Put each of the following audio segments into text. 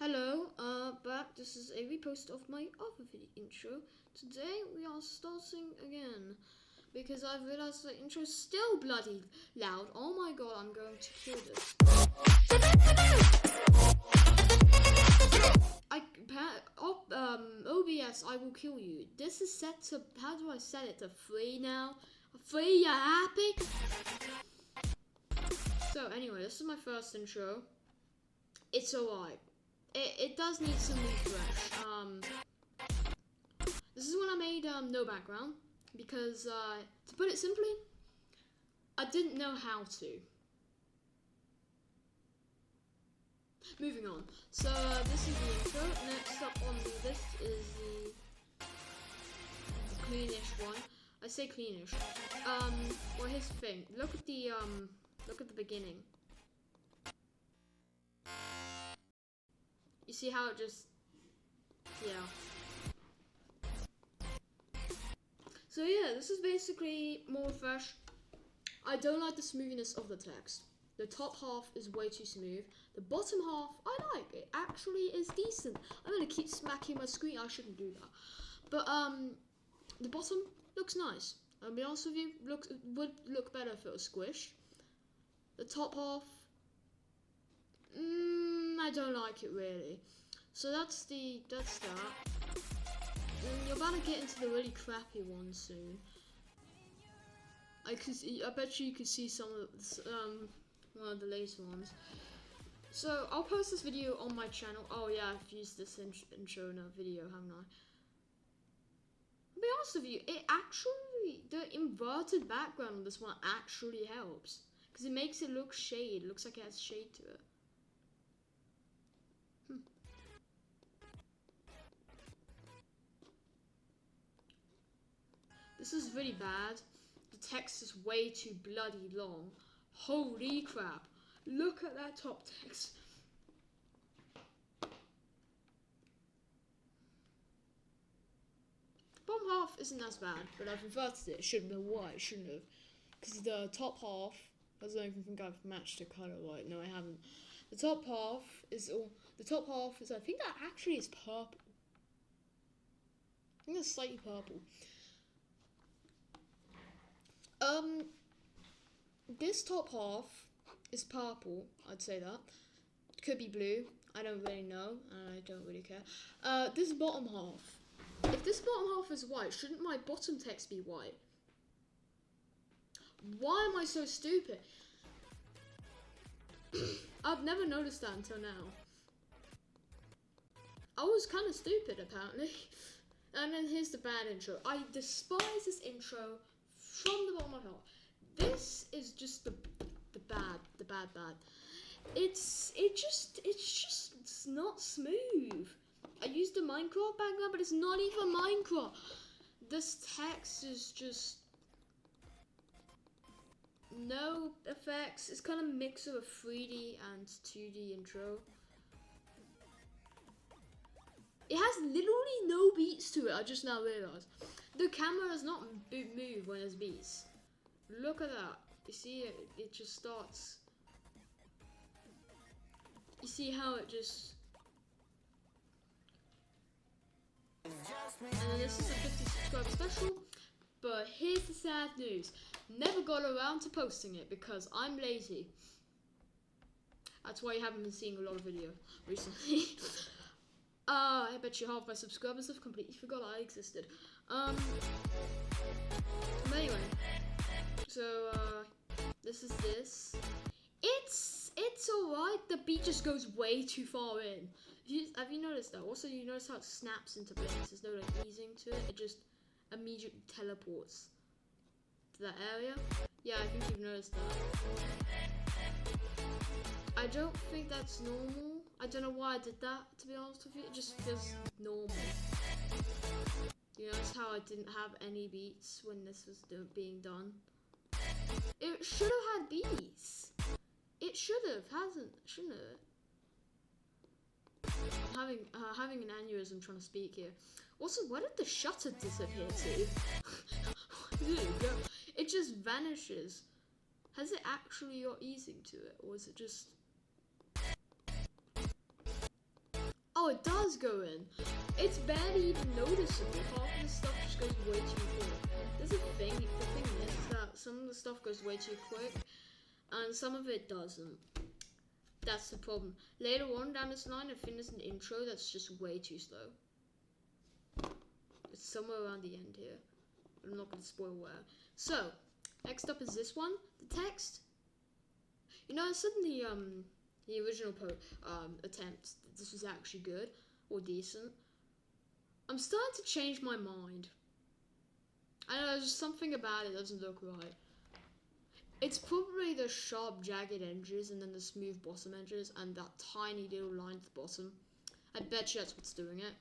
Hello, back. This is a repost of my other video intro. Today we are starting again because I've realized the intro is still bloody loud. Oh my god, I'm going to kill this. OBS, I will kill you. This is set to, how do I set it? To 3 now? 3, you happy? So anyway, this is my first intro. It's alright. It does need some refresh. This is when I made no background because to put it simply, I didn't know how to. Moving on. So this is the intro. Next up on the list is the cleanish one. I say cleanish. Well, here's the thing. Look at the beginning. You see how it just, yeah. So yeah, this is basically more fresh. I don't like the smoothness of the text. The top half is way too smooth. The bottom half, I like. It actually is decent. I'm gonna keep smacking my screen. I shouldn't do that. But the bottom looks nice. I'll be honest with you, would look better if it was squished. The top half, I don't like it really. So that's that. You're about to get into the really crappy one soon. I bet you could see some of one of the later ones. So I'll post this video on my channel. Oh yeah, I've used this intro in a video, haven't I? I'll be honest with you, the inverted background on this one actually helps. Because it makes it look shade. It looks like it has shade to it. This is really bad. The text is way too bloody long. Holy crap. Look at that top text. Bottom half isn't as bad, but I've inverted it. It should have been white, shouldn't have. Because the top half, I don't even think I've matched the colour right. No, I haven't. The top half is I think that actually is purple. I think it's slightly purple. This top half is purple, I'd say that. Could be blue, I don't really know, and I don't really care. This bottom half. If this bottom half is white, shouldn't my bottom text be white? Why am I so stupid? I've never noticed that until now. I was kind of stupid, apparently. And then here's the bad intro. I despise this intro from the bottom of my heart. This is just the bad. It's not smooth. I used the Minecraft background, but it's not even Minecraft. This text is just no effects. It's kind of a mix of a 3D and 2D intro. It has literally no beats to it, I just now realised. The camera does not move when there's beats. Look at that. You see it just starts. You see how it just... And then this is a 50 subscriber special. But here's the sad news. Never got around to posting it because I'm lazy. That's why you haven't been seeing a lot of video recently. I bet you half my subscribers have completely forgot I existed. But anyway, so this is this. It's alright. The beat just goes way too far in. Have you noticed that? Also, you notice how it snaps into place. There's no like easing to it. It just immediately teleports to that area. Yeah, I think you've noticed that. I don't think that's normal. I don't know why I did that, to be honest with you. It just feels normal. You notice how I didn't have any beats when this was being done? It should have had beats. It should have, shouldn't it? I'm having an aneurysm trying to speak here. Also, where did the shutter disappear to? There you go. It just vanishes. Has it actually got easing to it, or is it just... Oh, it does go in. It's barely even noticeable. Half of the stuff just goes way too quick. There's a thing, the thing is that some of the stuff goes way too quick, and some of it doesn't. That's the problem. Later on down this line, I think there's an intro that's just way too slow. It's somewhere around the end here. I'm not going to spoil where. So, next up is this one. The text. You know, I said in the original attempt that this was actually good or decent. I'm starting to change my mind. I know there's something about it that doesn't look right. It's probably the sharp, jagged edges and then the smooth bottom edges and that tiny little line at the bottom. I bet you that's what's doing it.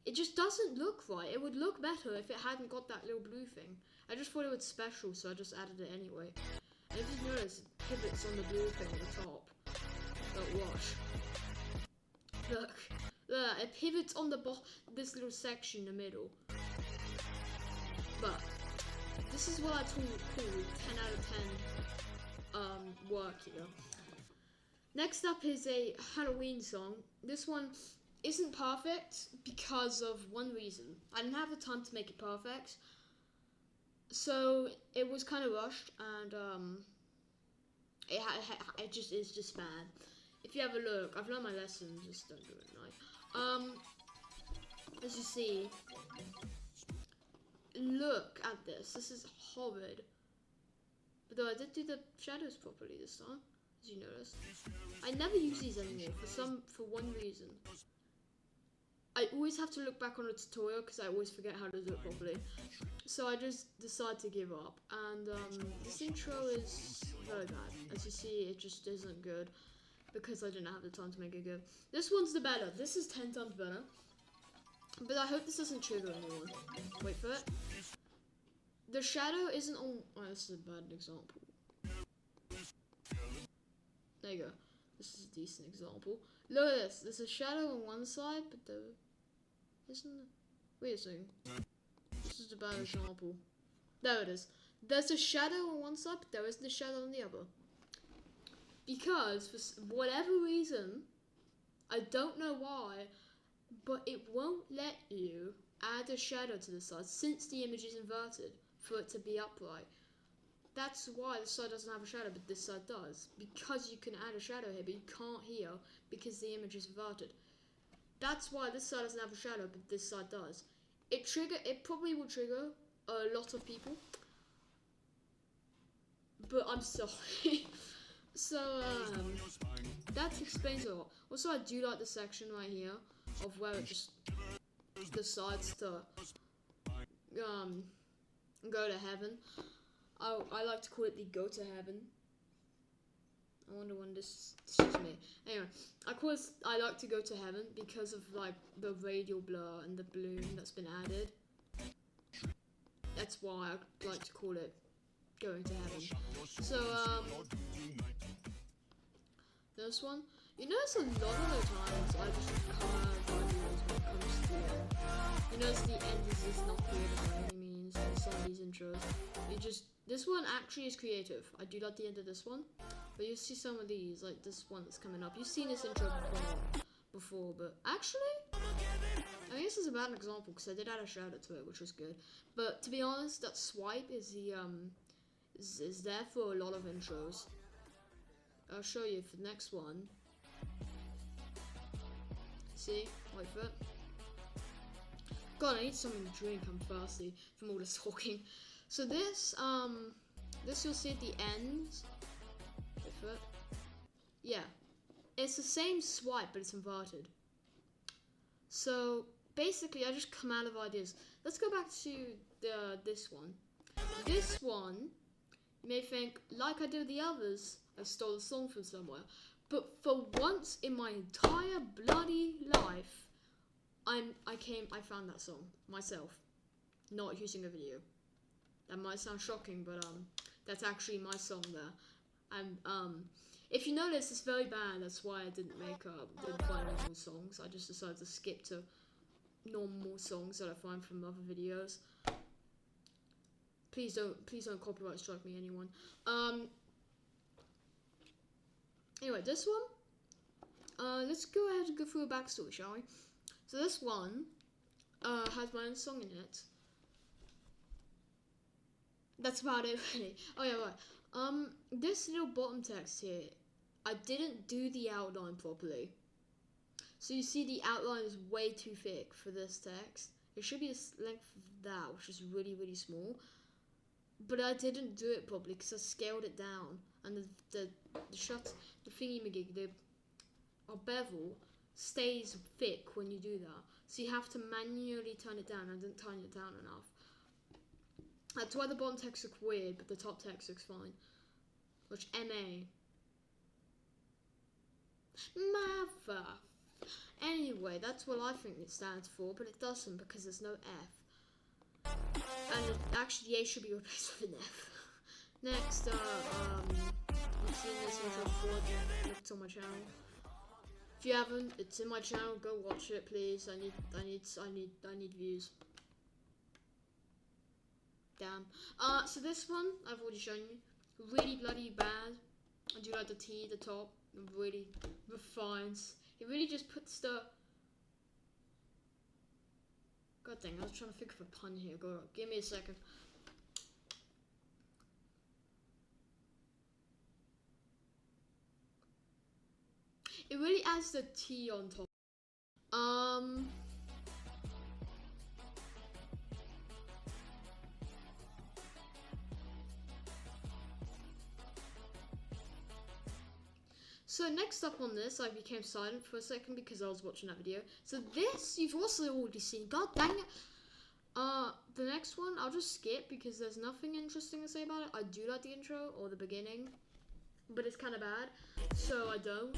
It just doesn't look right. It would look better if it hadn't got that little blue thing. I just thought it was special, so I just added it anyway. And if you notice, it pivots on the blue thing at the top. But watch. Look. Look, it pivots on the this little section in the middle. But this is what I call 10 out of 10 work here. Next up is a Halloween song. This one isn't perfect because of one reason. I didn't have the time to make it perfect. So it was kind of rushed and it just is just bad. If you have a look, I've learned my lesson, just don't do it at night. As you see, look at this. This is horrid. But though I did do the shadows properly this time, as you notice. I never use these anymore for one reason. I always have to look back on a tutorial because I always forget how to do it properly. So I just decide to give up. And this intro is very bad. As you see, it just isn't good because I didn't have the time to make it good. This one's the better. This is 10 times better. But I hope this doesn't trigger anyone. Wait for it. The shadow isn't on... Oh, this is a bad example. There you go. This is a decent example. Look at this. There's a shadow on one side, but there isn't... Wait a second. This is a bad example. There it is. There's a shadow on one side, but there isn't a shadow on the other. Because, for whatever reason, I don't know why, but it won't let you add a shadow to the side since the image is inverted for it to be upright. That's why this side doesn't have a shadow, but this side does. Because you can add a shadow here, but you can't here because the image is inverted. That's why this side doesn't have a shadow, but this side does. It probably will trigger a lot of people, but I'm sorry. So that explains a lot. Also, I do like the section right here of where it just decides to go to heaven. I like to call it the go to heaven. I wonder when this is me. Anyway, I like to go to heaven because of like the radial blur and the bloom that's been added. That's why I like to call it going to heaven. So this one, you notice a lot of the times I just come out of ideas when it comes to the end. You notice the end is just not creative by any means in some of these intros. This one actually is creative. I do like the end of this one, but you see some of these, like this one that's coming up. You've seen this intro before, but actually, I think this is a bad example because I did add a shadow to it, which was good. But to be honest, that swipe is is there for a lot of intros. I'll show you for the next one. See? Wait for it. God, I need something to drink. I'm thirsty from all this talking. So this you'll see at the end. Wait for it. Yeah. It's the same swipe, but it's inverted. So basically, I just come out of ideas. Let's go back to this one. This one, you may think, like I did with the others, I stole a song from somewhere. But for once in my entire bloody life, I found that song myself, not using a video. That might sound shocking, but that's actually my song there. And if you notice, it's very bad. That's why I didn't find normal songs. I just decided to skip to normal songs that I find from other videos. Please don't copyright strike me, anyone. Anyway, this one, let's go ahead and go through a backstory, shall we? So this one has my own song in it. That's about it, really. Oh yeah, right. This little bottom text here, I didn't do the outline properly. So you see the outline is way too thick for this text. It should be the length of that, which is really, really small. But I didn't do it properly because I scaled it down. And the thingy-majig, the bevel stays thick when you do that. So you have to manually turn it down. I didn't turn it down enough. That's why the bottom text looks weird, but the top text looks fine. Which, MA. Mother. Anyway, that's what I think it stands for, but it doesn't because there's no F. And actually, the A should be replaced with an F. Next, you've seen this intro before, it's on my channel. If you haven't, it's in my channel, go watch it, please. I need views. Damn. So this one, I've already shown you. Really bloody bad. I do like the T, the top, really refines. It really just puts the... God dang, I was trying to think of a pun here. Go on, give me a second. It really adds the T on top. So next up on this, I became silent for a second because I was watching that video. So this, you've also already seen. God dang it. The next one, I'll just skip because there's nothing interesting to say about it. I do like the intro or the beginning, but it's kind of bad, so I don't.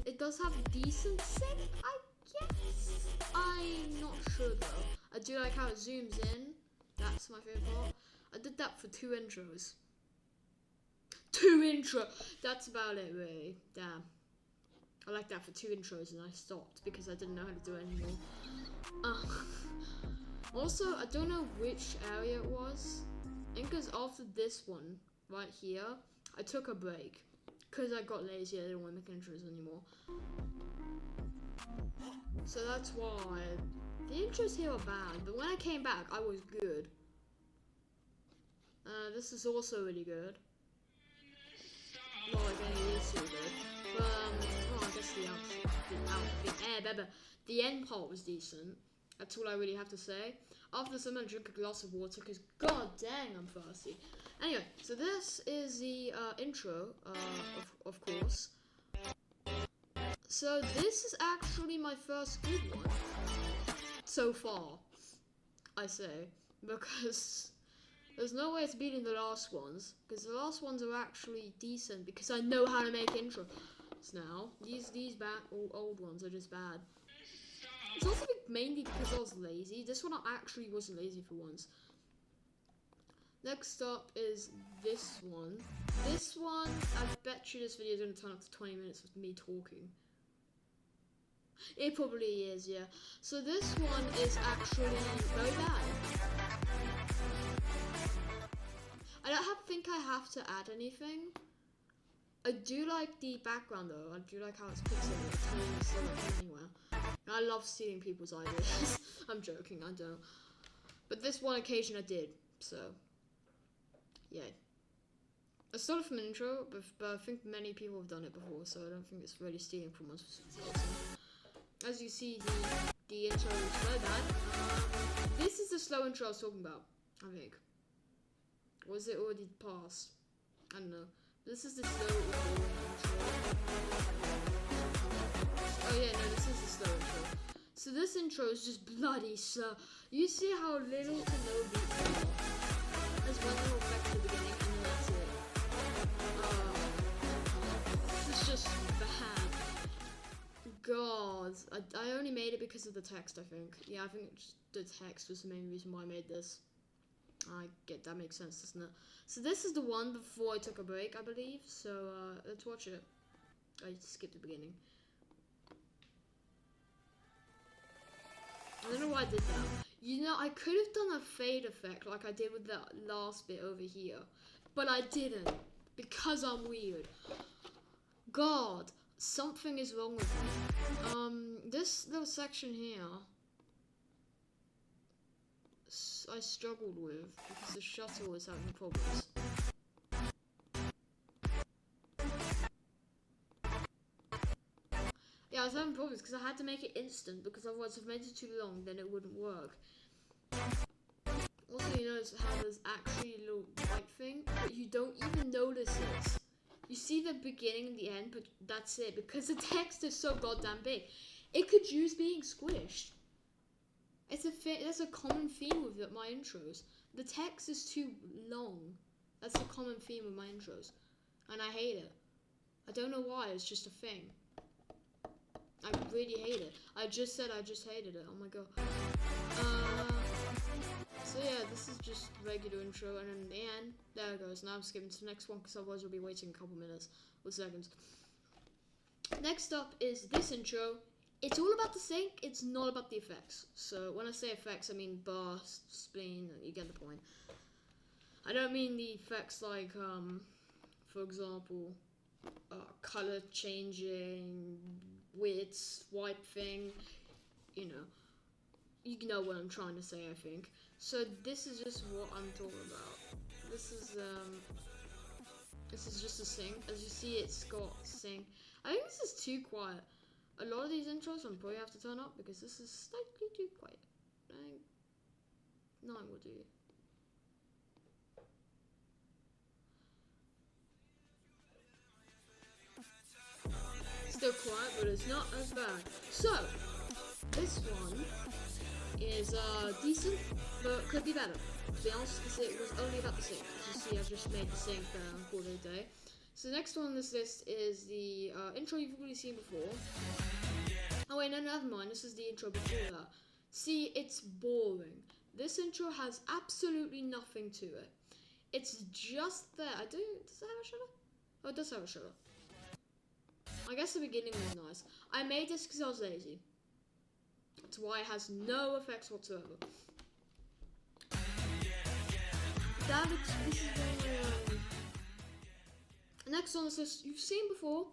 It does have decent sync, I guess. I'm not sure though. I do like how it zooms in. That's my favorite part. I did that for 2 intros. 2 intro. That's about it, really. Damn. I like that for 2 intros, and I stopped because I didn't know how to do it anymore. Also, I don't know which area it was. I think it was after this one, right here. I took a break because I got lazy. I didn't want to make intros anymore. So that's why the intros here are bad. But when I came back, I was good. This is also really good. Well, again, it is so good. But, well, I guess the end part was decent. That's all I really have to say. After this, I'm gonna drink a glass of water because, god dang, I'm thirsty. Anyway, so this is the intro, of course. So this is actually my first good one so far, I say, because there's no way it's beating the last ones, because the last ones are actually decent because I know how to make intros now. These old ones are just bad. It's also mainly because I was lazy. This one I actually wasn't lazy for once. Next up is this one. This one, I bet you this video is going to turn up to 20 minutes of me talking. It probably is, yeah. So this one is actually very bad. I don't think I have to add anything. I do like the background though. I do like how it's pixelated. It's really still anywhere. I love stealing people's ideas. I'm joking, I don't. But this one occasion I did, so yeah. I started from an intro, but I think many people have done it before, so I don't think it's really stealing from us. As you see, the intro is very bad. This is the slow intro I was talking about, I think. Was it already past? I don't know. This is the slow intro. Oh yeah, no, this is the slow intro. So this intro is just bloody slow. You see how little to no beats there are. There's one little effect at the beginning, and then that's it. This is just bad. God, I only made it because of the text, I think. Yeah, I think the text was the main reason why I made this. I get that makes sense, doesn't it? So this is the one before I took a break, I believe. So let's watch it. I skipped the beginning. I don't know why I did that. You know, I could have done a fade effect like I did with the last bit over here, but I didn't because I'm weird. God. something is wrong with it. This little section here, I struggled with because the shutter was having problems. Yeah, I was having problems because I had to make it instant, because otherwise if I made it too long then it wouldn't work. Also, you notice how there's actually a little white thing, but you don't even notice it. You see the beginning and the end, but that's it, because the text is so goddamn big. It could use being squished. That's a common theme with my intros. The text is too long. That's a common theme with my intros. And I hate it. I don't know why, it's just a thing. I really hate it. I just said I just hated it. Oh my god. So yeah, this is just regular intro, and in the end, there it goes. Now I'm skipping to the next one because otherwise we'll be waiting a couple minutes or seconds. Next up is this intro. It's all about the sync, it's not about the effects. So when I say effects, I mean burst, spleen, you get the point. I don't mean the effects like, for example, color changing, weird swipe thing, you know what I'm trying to say, I think. So this is just what I'm talking about. This is just a sync. As you see, it's got sync. I think this is too quiet. A lot of these intros I'm probably have to turn up because this is slightly too quiet. I think 9 will do. Still quiet, but it's not as bad. So this one is decent, but could be better. To be honest, because it was only about the sync. As you see, I've just made the sync and called it a day. So the next one on this list is the intro you've already seen before. Oh wait, no, never mind. This is the intro before that. See, it's boring. This intro has absolutely nothing to it. It's just there. Does it have a shutter? Oh, it does have a shutter. I guess the beginning was nice. I made this because I was lazy. That's why it has no effects whatsoever. This is next on this list, you've seen before.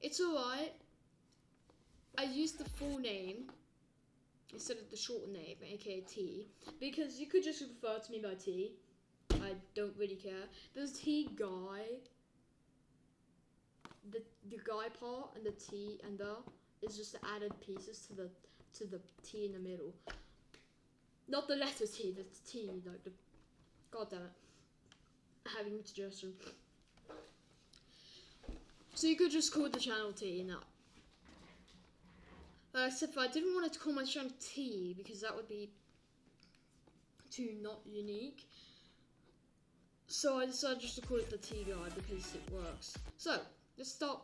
It's alright. I used the full name instead of the short name, aka T, because you could just refer to me by T. I don't really care. There's T guy. The guy part and the T and the is just the added pieces to the T in the middle. Not the letter T, the T, like the. God damn it. Having a suggestion. So you could just call the channel T now. Except for I didn't want to call my channel T because that would be too not unique. So I decided just to call it the T guy because it works. So let's start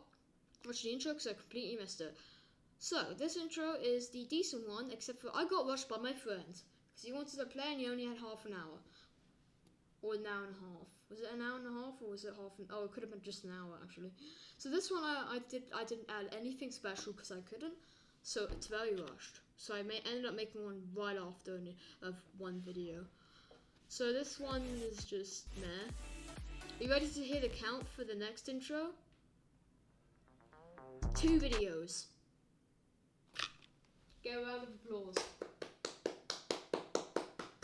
watching the intro because I completely missed it. So this intro is the decent one, except for I got rushed by my friend because he wanted to play and he only had half an hour. Or an hour and a half. Was it an hour and a half or was it half an hour? Oh, it could have been just an hour actually. So this one I didn't add anything special because I couldn't. So it's very rushed. So I ended up making one right after of one video. So this one is just meh. Are you ready to hear the count for the next intro? 2 videos. Get a round of applause.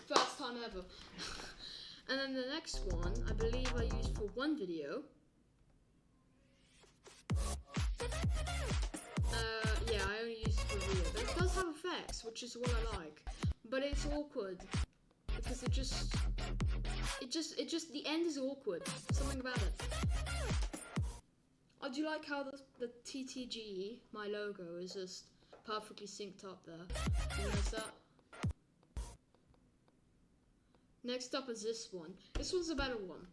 First time ever. And then the next one, I believe I used for 1 video. Yeah, I only used it for a video, but it does have effects, which is what I like. But it's awkward because it just, the end is awkward. Something about it. I do like how the TTG, my logo, is just perfectly synced up there. You notice that? Next up is this one. This one's a better one.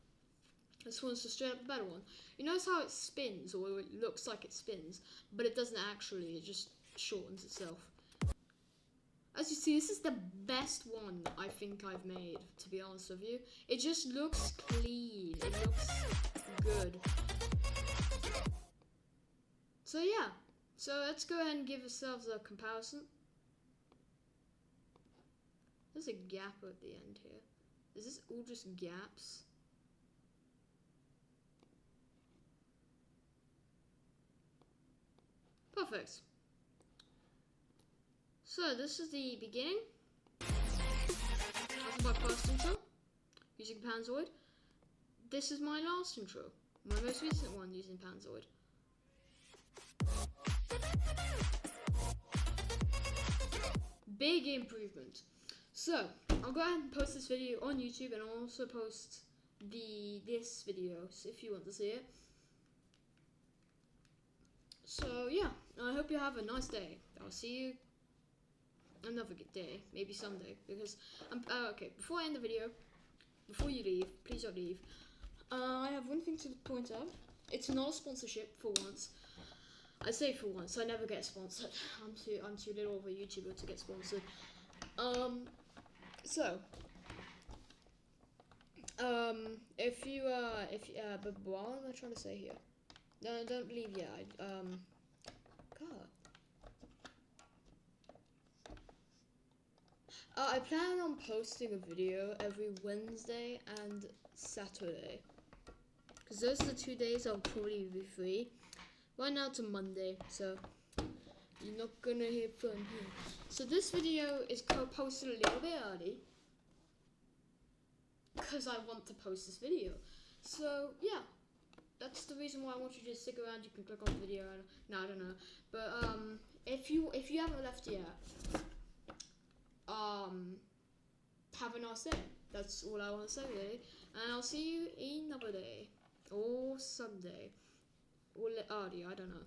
This one's a straight up better one. You notice how it spins, or it looks like it spins, but it doesn't actually, it just shortens itself. As you see, this is the best one I think I've made, to be honest with you. It just looks clean, it looks good. So yeah, so let's go ahead and give ourselves a comparison. There's a gap at the end here. Is this all just gaps? Perfect. So this is the beginning. That's my first intro using Panzoid. This is my last intro, my most recent one using Panzoid. Big improvement. So I'll go ahead and post this video on YouTube, and I'll also post this video if you want to see it. So yeah, I hope you have a nice day. I'll see you another day, maybe someday, because okay, before I end the video, before you leave, please don't leave, I have one thing to point out. It's not a sponsorship for once. I say for once, I never get sponsored. I'm too little of a YouTuber to get sponsored. But what am I trying to say here? No, don't leave yet. God. I plan on posting a video every Wednesday and Saturday, because those are the 2 days I'll probably be free. Right now to Monday, so you're not gonna hear from here. So this video is posted a little bit early, because I want to post this video. So yeah, that's the reason why I want you to stick around. You can click on the video. No, I don't know. But if you haven't left yet, have a nice day. That's all I want to say really. And I'll see you another day or Sunday or early. I don't know.